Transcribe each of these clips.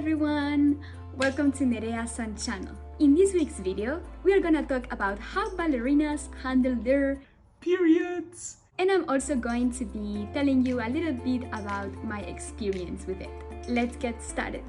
everyone! Welcome to Nerea Sun channel. In this week's video, we are gonna talk about how ballerinas handle their periods. And I'm also going to be telling you a little bit about my experience with it. Let's get started.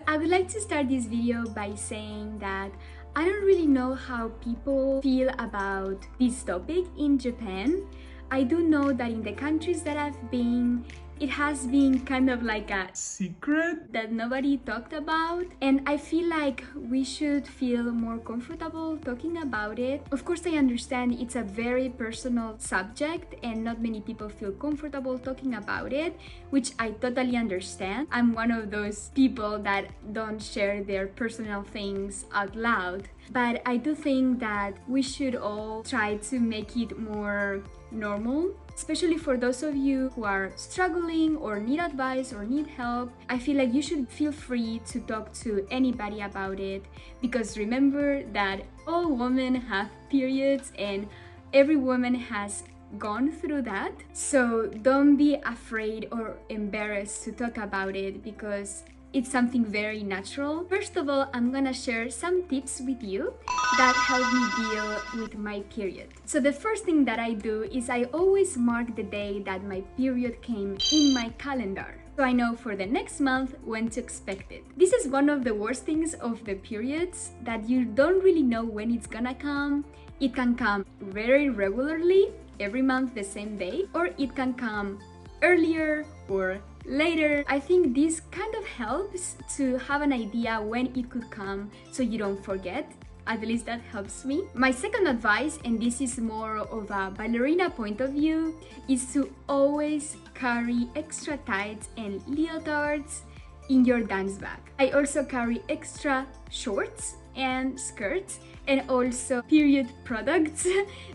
I would like to start this video by saying that I don't really know how people feel about this topic in Japan. I do know that in the countries that I've been, it has been kind of like a secret that nobody talked about, and I feel like we should feel more comfortable talking about it. Of course, I understand it's a very personal subject and not many people feel comfortable talking about it, which I totally understand. I'm one of those people that don't share their personal things out loud, but I do think that we should all try to make it more normal, especially for those of you who are struggling or need advice or need help. I feel like you should feel free to talk to anybody about it, because remember that all women have periods and every woman has gone through that. So don't be afraid or embarrassed to talk about it, because it's something very natural. First of all, I'm gonna share some tips with you that help me deal with my period. So the first thing that I do is I always mark the day that my period came in my calendar, so I know for the next month when to expect it. This is one of the worst things of the periods, that you don't really know when it's gonna come. It can come very regularly, every month the same day, or it can come earlier or later. I think this kind of helps to have an idea when it could come so you don't forget. At least that helps me. My second advice, and this is more of a ballerina point of view, is to always carry extra tights and leotards in your dance bag. I also carry extra shorts and skirts, and also period products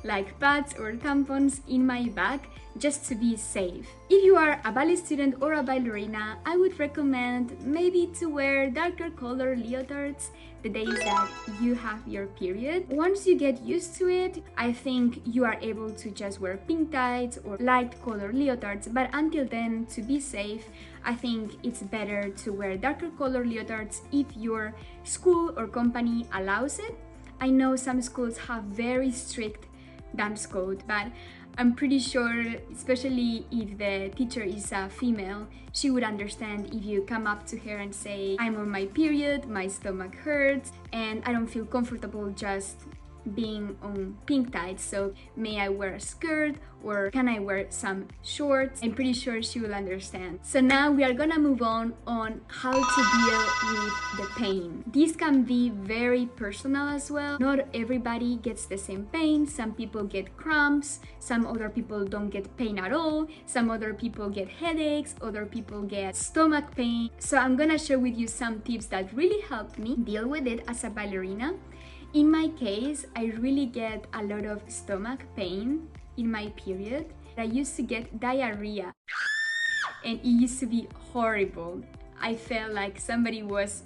like pads or tampons in my bag, just to be safe. If you are a ballet student or a ballerina, I would recommend maybe to wear darker color leotards the days that you have your period. Once you get used to it, I think you are able to just wear pink tights or light color leotards, but until then, to be safe, I think it's better to wear darker color leotards if your school or company allows it. I know some schools have very strict dance code, but I'm pretty sure, especially if the teacher is a female, she would understand if you come up to her and say, I'm on my period, my stomach hurts, and I don't feel comfortable just being on pink tights, so may I wear a skirt or can I wear some shorts? I'm pretty sure she will understand. So now we are gonna move on how to deal with the pain. This can be very personal as well. Not everybody gets the same pain. Some people get cramps, some other people don't get pain at all, some other people get headaches, other people get stomach pain. So I'm gonna share with you some tips that really helped me deal with it as a ballerina. In my case, I really get a lot of stomach pain in my period. I used to get diarrhea and it used to be horrible. I felt like somebody was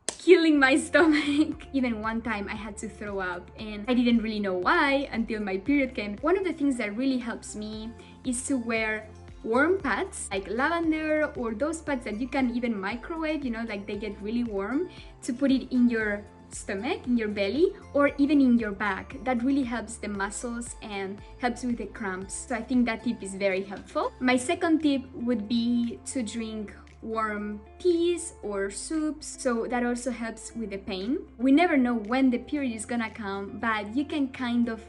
killing my stomach. Even one time I had to throw up and I didn't really know why until my period came. One of the things that really helps me is to wear warm pads like lavender, or those pads that you can even microwave, you know, like they get really warm, to put it in your stomach, in your belly, or even in your back. That really helps the muscles and helps with the cramps. So I think that tip is very helpful. My second tip would be to drink warm teas or soups, so that also helps with the pain. We never know when the period is gonna come, but you can kind of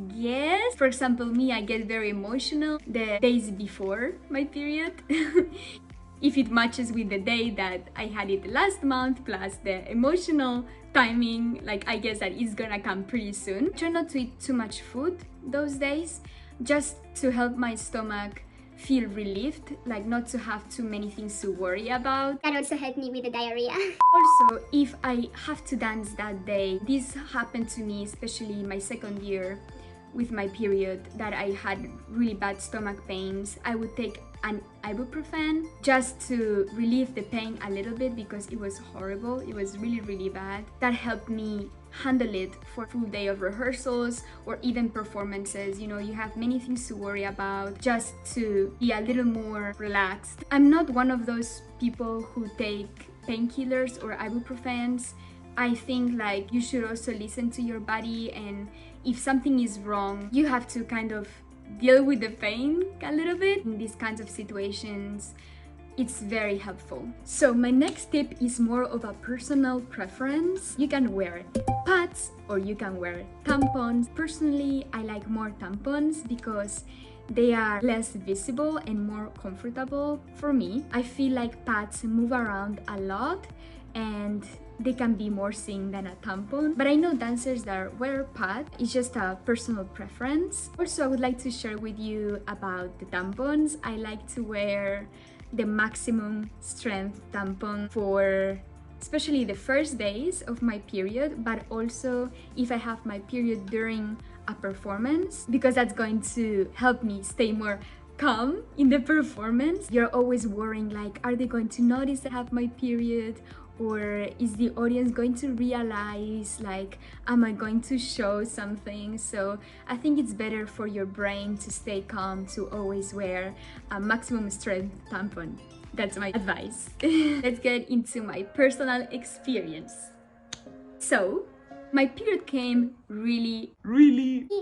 guess. For example, me, I get very emotional the days before my period. If it matches with the day that I had it last month, plus the emotional timing, like I guess that it's gonna come pretty soon. Try not to eat too much food those days, just to help my stomach feel relieved, like not to have too many things to worry about. That also helped me with the diarrhea. Also, if I have to dance that day, this happened to me especially in my second year with my period, that I had really bad stomach pains. I would take an ibuprofen just to relieve the pain a little bit, because it was horrible. It was really bad. That helped me handle it for a full day of rehearsals or even performances. You know, you have many things to worry about just to be a little more relaxed. I'm not one of those people who take painkillers or ibuprofens. I think like you should also listen to your body, and if something is wrong, you have to kind of deal with the pain a little bit. In these kinds of situations, it's very helpful. So my next tip is more of a personal preference. You can wear pads or you can wear tampons. Personally, I like more tampons because they are less visible and more comfortable for me. I feel like pads move around a lot and they can be more seen than a tampon. But I know dancers that wear pads. It's just a personal preference. Also, I would like to share with you about the tampons. I like to wear the maximum strength tampon for especially the first days of my period, but also if I have my period during a performance, because that's going to help me stay more calm in the performance. You're always worrying like, are they going to notice that I have my period? Or is the audience going to realize, like, am I going to show something? So I think it's better for your brain to stay calm, to always wear a maximum strength tampon. That's my advice. Let's get into my personal experience. So my period came really late.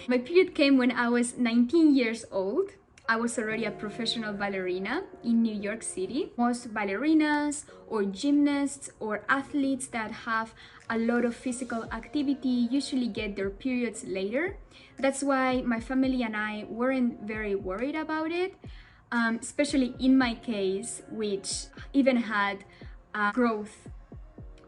My period came when I was 19 years old. I was already a professional ballerina in New York City. Most ballerinas or gymnasts or athletes that have a lot of physical activity usually get their periods later. That's why my family and I weren't very worried about it, especially in my case, which even had a growth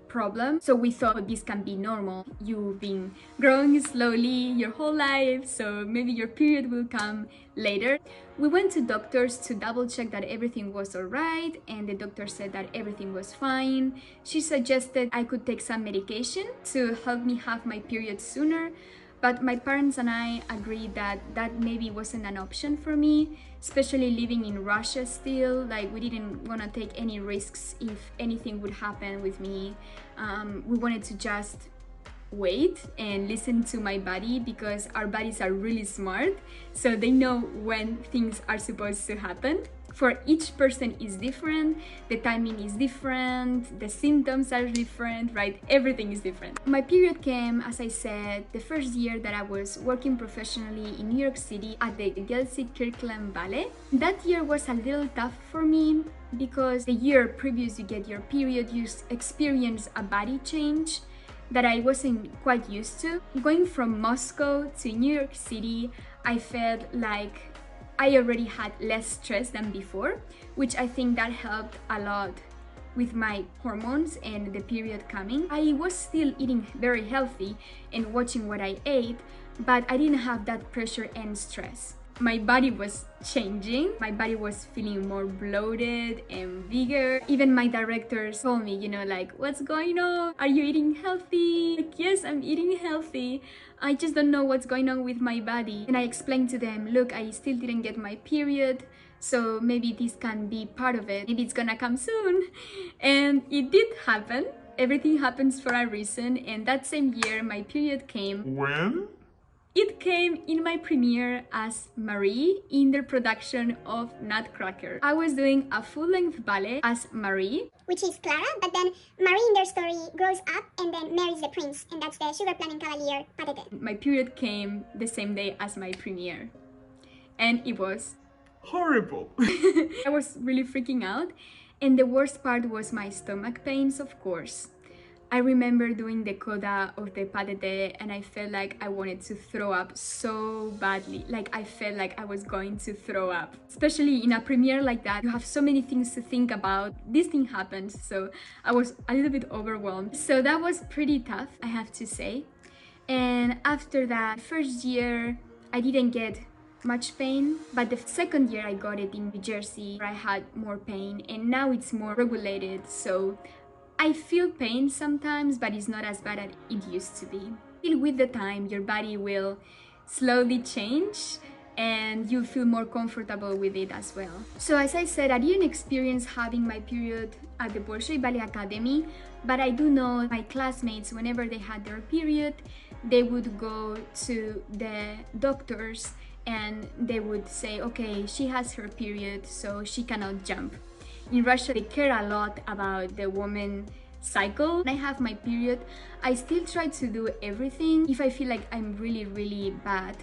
problem. So we thought this can be normal. You've been growing slowly your whole life, so maybe your period will come later. We went to doctors to double check that everything was all right, and the doctor said that everything was fine. She suggested I could take some medication to help me have my period sooner, but my parents and I agreed that that maybe wasn't an option for me, especially living in Russia still. Like, we didn't want to take any risks if anything would happen with me. We wanted to just wait and listen to my body, because our bodies are really smart, so they know when things are supposed to happen. For each person is different, the timing is different, the symptoms are different, right? Everything is different. My period came, as I said, the first year that I was working professionally in New York City at the Gelsenkirchen Ballet. That year was a little tough for me because the year previous you get your period, you experience a body change that I wasn't quite used to. Going from Moscow to New York City, I felt like I already had less stress than before, which I think that helped a lot with my hormones and the period coming. I was still eating very healthy and watching what I ate, but I didn't have that pressure and stress. My body was changing. My body was feeling more bloated and bigger. Even my directors told me, you know, like, what's going on? Are you eating healthy? Like, yes, I'm eating healthy. I just don't know what's going on with my body. And I explained to them, look, I still didn't get my period, so maybe this can be part of it. Maybe it's gonna come soon. And it did happen. Everything happens for a reason. And that same year, my period came. When? It came in my premiere as Marie in the production of Nutcracker. I was doing a full-length ballet as Marie, which is Clara, but then Marie in their story grows up and then marries the prince, and that's the sugar planting cavalier Patete. My period came the same day as my premiere, and it was horrible. I was really freaking out, and the worst part was my stomach pains, of course. I remember doing the coda of the Patete and I felt like I wanted to throw up so badly. Like, I felt like I was going to throw up. Especially in a premiere like that, you have so many things to think about. This thing happens, so I was a little bit overwhelmed. So that was pretty tough, I have to say. And after that first year, I didn't get much pain, but the second year I got it in New Jersey, where I had more pain, and now it's more regulated, so I feel pain sometimes, but it's not as bad as it used to be. With the time, your body will slowly change. and you'll feel more comfortable with it as well. So as I said, I didn't experience having my period at the Bolshoi Ballet Academy, but I do know my classmates, whenever they had their period, they would go to the doctors and they would say, okay, she has her period, so she cannot jump. In Russia, they care a lot about the woman cycle. When I have my period, I still try to do everything. If I feel like I'm really bad,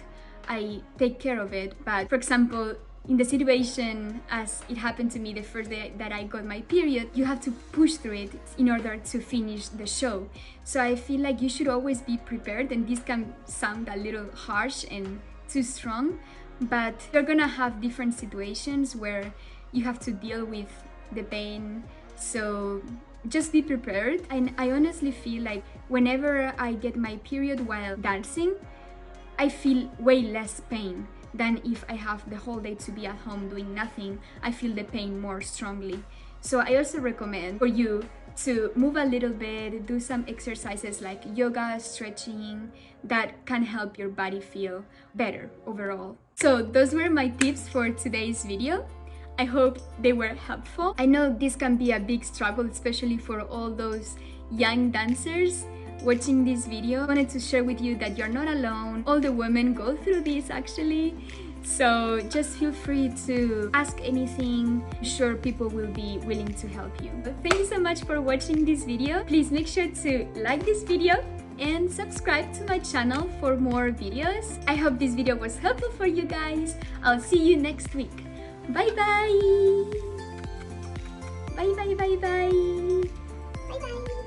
I take care of it. But for example, in the situation as it happened to me the first day that I got my period, you have to push through it in order to finish the show. So I feel like you should always be prepared, and this can sound a little harsh and too strong, but you're gonna have different situations where you have to deal with the pain. So just be prepared. And I honestly feel like whenever I get my period while dancing, I feel way less pain than if I have the whole day to be at home doing nothing. I feel the pain more strongly. So I also recommend for you to move a little bit, do some exercises like yoga, stretching, that can help your body feel better overall. So those were my tips for today's video. I hope they were helpful. I know this can be a big struggle, especially for all those young dancers watching this video. I wanted to share with you that you're not alone. All the women go through this actually. So just feel free to ask anything. I'm sure people will be willing to help you. But thank you so much for watching this video. Please make sure to like this video and subscribe to my channel for more videos. I hope this video was helpful for you guys. I'll see you next week. Bye bye. Bye bye bye bye. Bye bye.